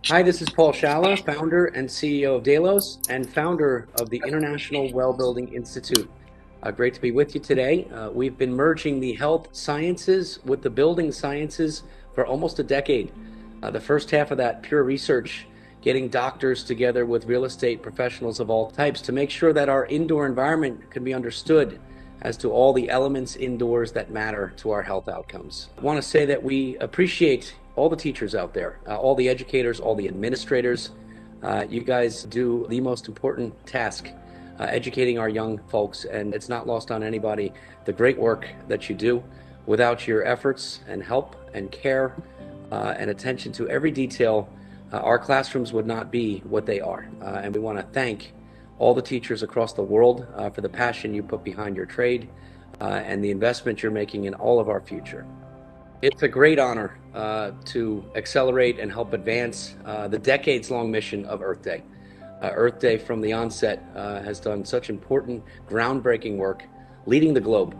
Hi, this is Paul Shalla, founder and CEO of Delos and founder of the International Well Building Institute. Great to be with you today. We've been merging the health sciences with the building sciences for almost a decade. The first half of that, pure research, getting doctors together with real estate professionals of all types to make sure that our indoor environment can be understood as to all the elements indoors that matter to our health outcomes. I want to say that we appreciate all the teachers out there, all the educators, all the administrators. You guys do the most important task, educating our young folks, and it's not lost on anybody the great work that you do. Without your efforts and help and care and attention to every detail, our classrooms would not be what they are. And we want to thank all the teachers across the world for the passion you put behind your trade and the investment you're making in all of our future. It's a great honor to accelerate and help advance the decades-long mission of Earth Day. Earth Day from the onset has done such important, groundbreaking work, leading the globe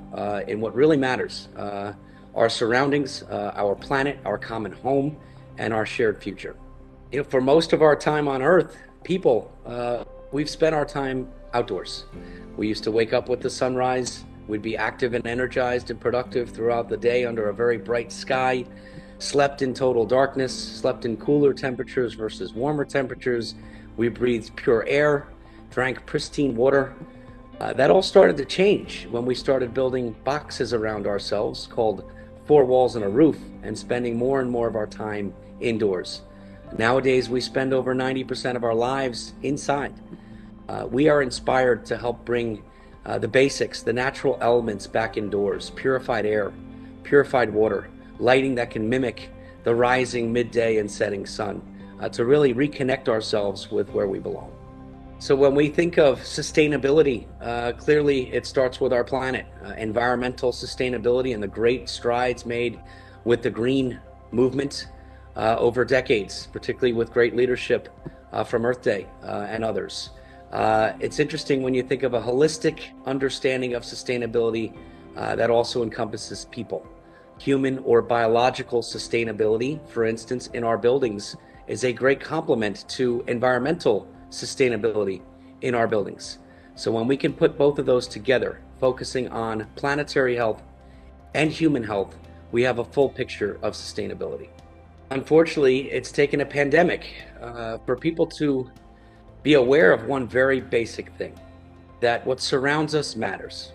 in what really matters, our surroundings, our planet, our common home, and our shared future. For most of our time on Earth, people, we've spent our time outdoors. We used to wake up with the sunrise. We'd be active and energized and productive throughout the day under a very bright sky, slept in total darkness, slept in cooler temperatures versus warmer temperatures. We breathed pure air, drank pristine water. That all started to change when we started building boxes around ourselves called four walls and a roof and spending more and more of our time indoors. Nowadays, we spend over 90% of our lives inside. We are inspired to help bring the basics, the natural elements back indoors: purified air, purified water, lighting that can mimic the rising midday and setting sun, to really reconnect ourselves with where we belong. So when we think of sustainability, clearly it starts with our planet, environmental sustainability and the great strides made with the green movement over decades, particularly with great leadership from Earth Day and others. It's interesting when you think of a holistic understanding of sustainability that also encompasses people. Human or biological sustainability, for instance, in our buildings, is a great complement to environmental sustainability in our buildings. So when we can put both of those together, focusing on planetary health and human health, we have a full picture of sustainability. Unfortunately, it's taken a pandemic for people to be aware of one very basic thing, that what surrounds us matters.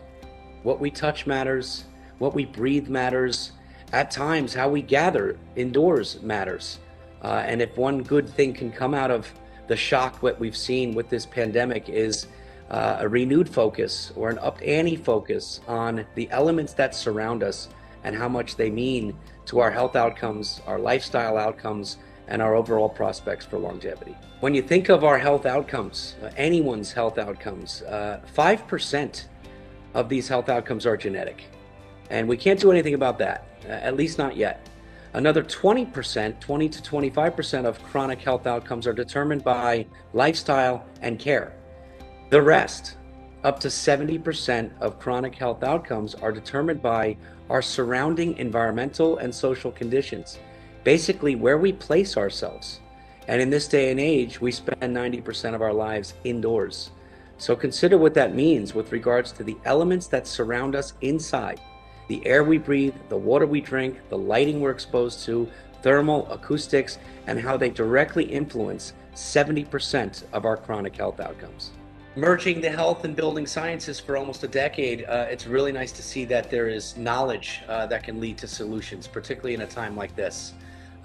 What we touch matters, what we breathe matters. At times, how we gather indoors matters. And if one good thing can come out of the shock that we've seen with this pandemic is a renewed focus or an up-ante focus on the elements that surround us and how much they mean to our health outcomes, our lifestyle outcomes, and our overall prospects for longevity. When you think of our health outcomes, anyone's health outcomes, 5% of these health outcomes are genetic. And we can't do anything about that, at least not yet. Another 20%, 20 to 25% of chronic health outcomes are determined by lifestyle and care. The rest, up to 70% of chronic health outcomes, are determined by our surrounding environmental and social conditions, basically where we place ourselves. And in this day and age, we spend 90% of our lives indoors. So consider what that means with regards to the elements that surround us inside: the air we breathe, the water we drink, the lighting we're exposed to, thermal, acoustics, and how they directly influence 70% of our chronic health outcomes. Merging the health and building sciences for almost a decade, it's really nice to see that there is knowledge that can lead to solutions, particularly in a time like this.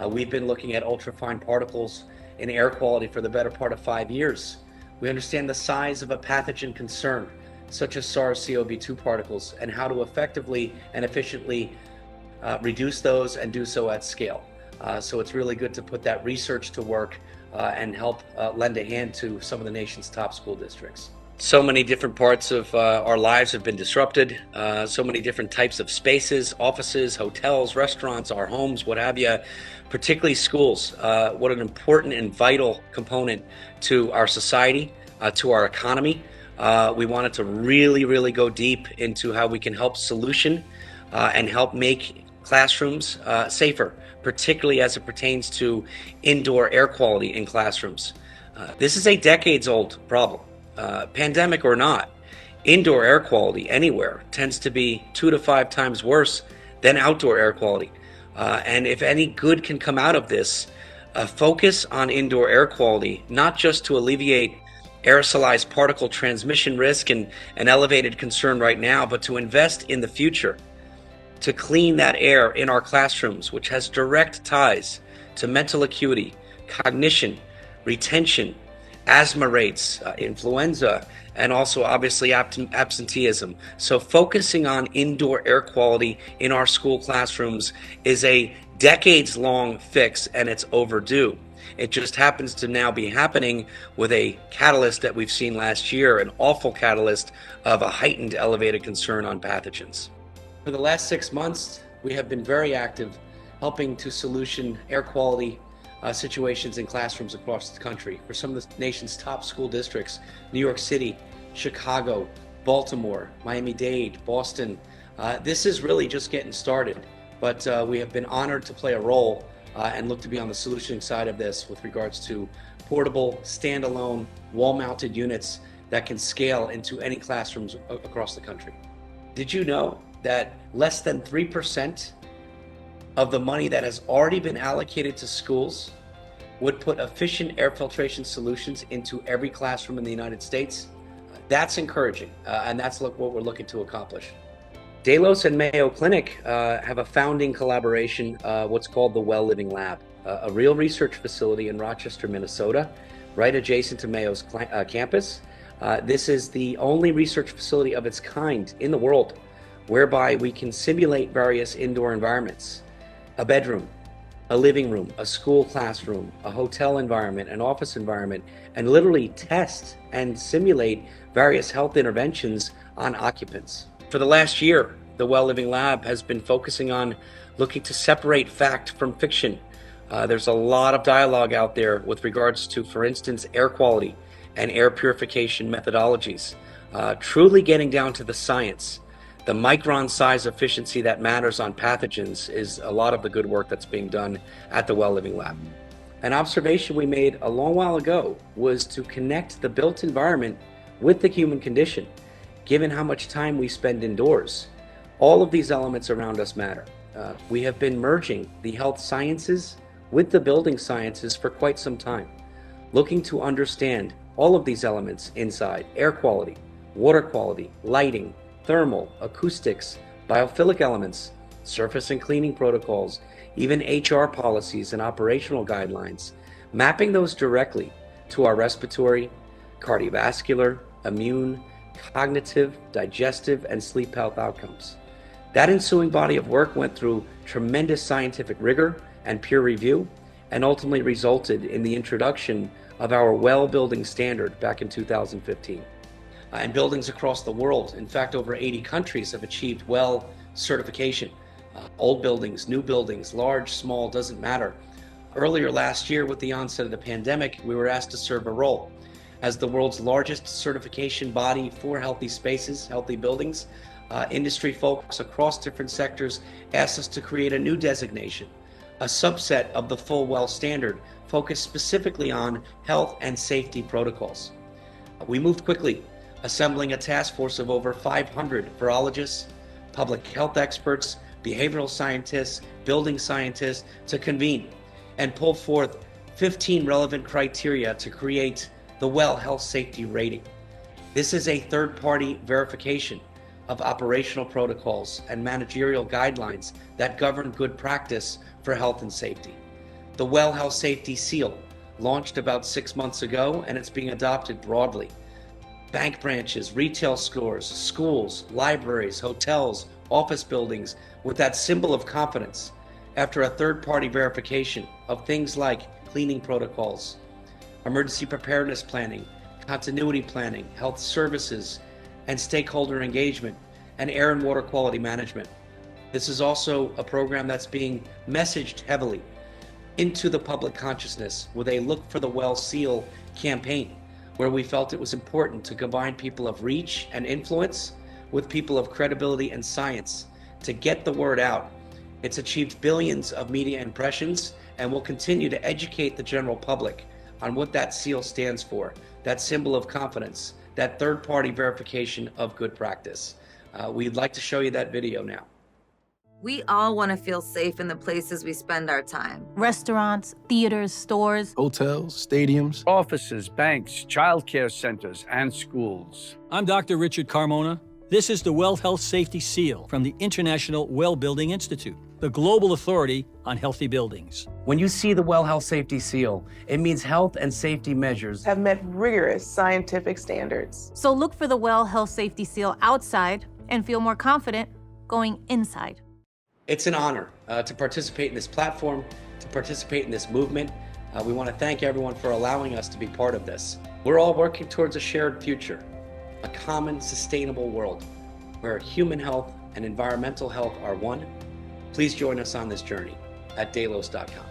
We've been looking at ultrafine particles in air quality for the better part of 5 years. We understand the size of a pathogen concern, such as SARS-CoV-2 particles, and how to effectively and efficiently reduce those and do so at scale. So it's really good to put that research to work and help lend a hand to some of the nation's top school districts. So many different parts of our lives have been disrupted. So many different types of spaces, offices, hotels, restaurants, our homes, what have you, particularly schools. What an important and vital component to our society, to our economy. We wanted to really go deep into how we can help solution and help make classrooms safer, particularly as it pertains to indoor air quality in classrooms. This is a decades-old problem. Pandemic or not, indoor air quality anywhere tends to be 2 to 5 times worse than outdoor air quality. And if any good can come out of this, a focus on indoor air quality, not just to alleviate aerosolized particle transmission risk and an elevated concern right now, but to invest in the future, to clean that air in our classrooms, which has direct ties to mental acuity, cognition, retention, asthma rates, influenza, and also obviously absenteeism. So focusing on indoor air quality in our school classrooms is a decades-long fix, and it's overdue. It just happens to now be happening with a catalyst that we've seen last year, an awful catalyst of a heightened elevated concern on pathogens. For the last 6 months, we have been very active helping to solution air quality situations in classrooms across the country for some of the nation's top school districts: New York City, Chicago, Baltimore, Miami-Dade, Boston. This is really just getting started, but we have been honored to play a role and look to be on the solutioning side of this with regards to portable, standalone, wall-mounted units that can scale into any classrooms across the country. Did you know that less than 3% of the money that has already been allocated to schools would put efficient air filtration solutions into every classroom in the United States? That's encouraging, and that's what we're looking to accomplish. Delos and Mayo Clinic have a founding collaboration, what's called the Well Living Lab, a real research facility in Rochester, Minnesota, right adjacent to Mayo's campus. This is the only research facility of its kind in the world whereby we can simulate various indoor environments: a bedroom, a living room, a school classroom, a hotel environment, an office environment, and literally test and simulate various health interventions on occupants. For the last year, the Well Living Lab has been focusing on looking to separate fact from fiction. There's a lot of dialogue out there with regards to, for instance, air quality and air purification methodologies. Truly getting down to the science, the micron size efficiency that matters on pathogens is a lot of the good work that's being done at the Well Living Lab. An observation we made a long while ago was to connect the built environment with the human condition. Given how much time we spend indoors, all of these elements around us matter. We have been merging the health sciences with the building sciences for quite some time, looking to understand all of these elements inside: air quality, water quality, lighting, thermal, acoustics, biophilic elements, surface and cleaning protocols, even HR policies and operational guidelines, mapping those directly to our respiratory, cardiovascular, immune, cognitive, digestive, and sleep health outcomes. That ensuing body of work went through tremendous scientific rigor and peer review, and ultimately resulted in the introduction of our well building standard back in 2015. And buildings across the world, in fact, over 80 countries have achieved well certification. Old buildings, new buildings, large, small, doesn't matter. Earlier last year, with the onset of the pandemic, we were asked to serve a role. As the world's largest certification body for healthy spaces, healthy buildings, industry folks across different sectors asked us to create a new designation, a subset of the full WELL standard, focused specifically on health and safety protocols. We moved quickly, assembling a task force of over 500 virologists, public health experts, behavioral scientists, building scientists, to convene and pull forth 15 relevant criteria to create the WELL Health Safety Rating. This is a third-party verification of operational protocols and managerial guidelines that govern good practice for health and safety. The WELL Health Safety Seal launched about 6 months ago, and it's being adopted broadly. Bank branches, retail stores, schools, libraries, hotels, office buildings, with that symbol of confidence after a third-party verification of things like cleaning protocols, emergency preparedness planning, continuity planning, health services, and stakeholder engagement, and air and water quality management. This is also a program that's being messaged heavily into the public consciousness with a Look for the Well Seal campaign, where we felt it was important to combine people of reach and influence with people of credibility and science to get the word out It's achieved billions of media impressions and will continue to educate the general public on what that seal stands for, that symbol of confidence, that third-party verification of good practice. We'd like to show you that video now. We all want to feel safe in the places we spend our time. Restaurants, theaters, stores, hotels, stadiums, offices, banks, childcare centers, and schools. I'm Dr. Richard Carmona. This is the Well Health Safety Seal from the International Well Building Institute, the global authority on healthy buildings. When you see the Well Health Safety Seal, it means health and safety measures have met rigorous scientific standards. So look for the Well Health Safety Seal outside and feel more confident going inside. It's an honor to participate in this platform, to participate in this movement. We want to thank everyone for allowing us to be part of this. We're all working towards a shared future, a common, sustainable world where human health and environmental health are one. Please join us on this journey at Delos.com.